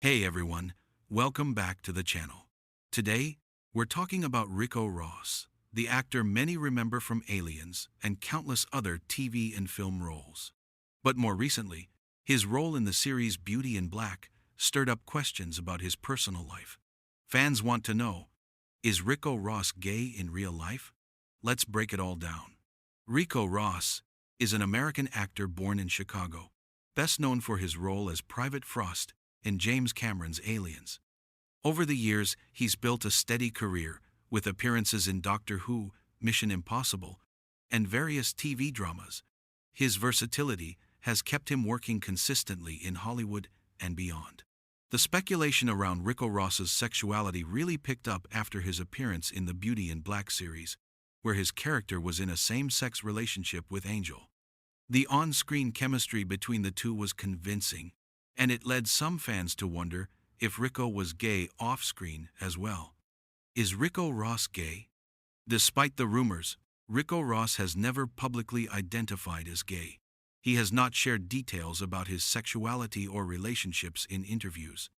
Hey everyone, welcome back to the channel. Today, we're talking about Ricco Ross, the actor many remember from Aliens and countless other TV and film roles. But more recently, his role in the series Beauty in Black stirred up questions about his personal life. Fans want to know, is Ricco Ross gay in real life? Let's break it all down. Ricco Ross is an American actor born in Chicago, best known for his role as Private Frost in James Cameron's Aliens. Over the years, he's built a steady career with appearances in Doctor Who, Mission Impossible, and various TV dramas. His versatility has kept him working consistently in Hollywood and beyond. The speculation around Ricco Ross's sexuality really picked up after his appearance in the Beauty in Black series, where his character was in a same-sex relationship with Angel. The on-screen chemistry between the two was convincing, and it led some fans to wonder if Ricco was gay off-screen as well. Is Ricco Ross gay? Despite the rumors, Ricco Ross has never publicly identified as gay. He has not shared details about his sexuality or relationships in interviews.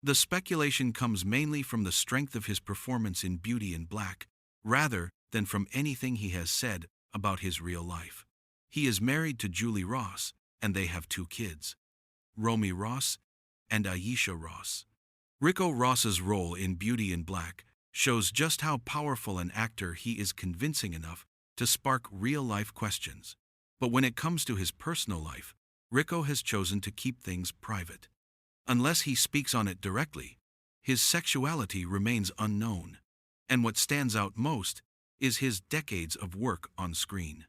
The speculation comes mainly from the strength of his performance in Beauty in Black, rather than from anything he has said about his real life. He is married to Julie Ross, and they have two kids, Romy Ross and Aisha Ross. Ricco Ross's role in Beauty in Black shows just how powerful an actor he is, convincing enough to spark real-life questions. But when it comes to his personal life, Ricco has chosen to keep things private. Unless he speaks on it directly, his sexuality remains unknown. And what stands out most is his decades of work on screen.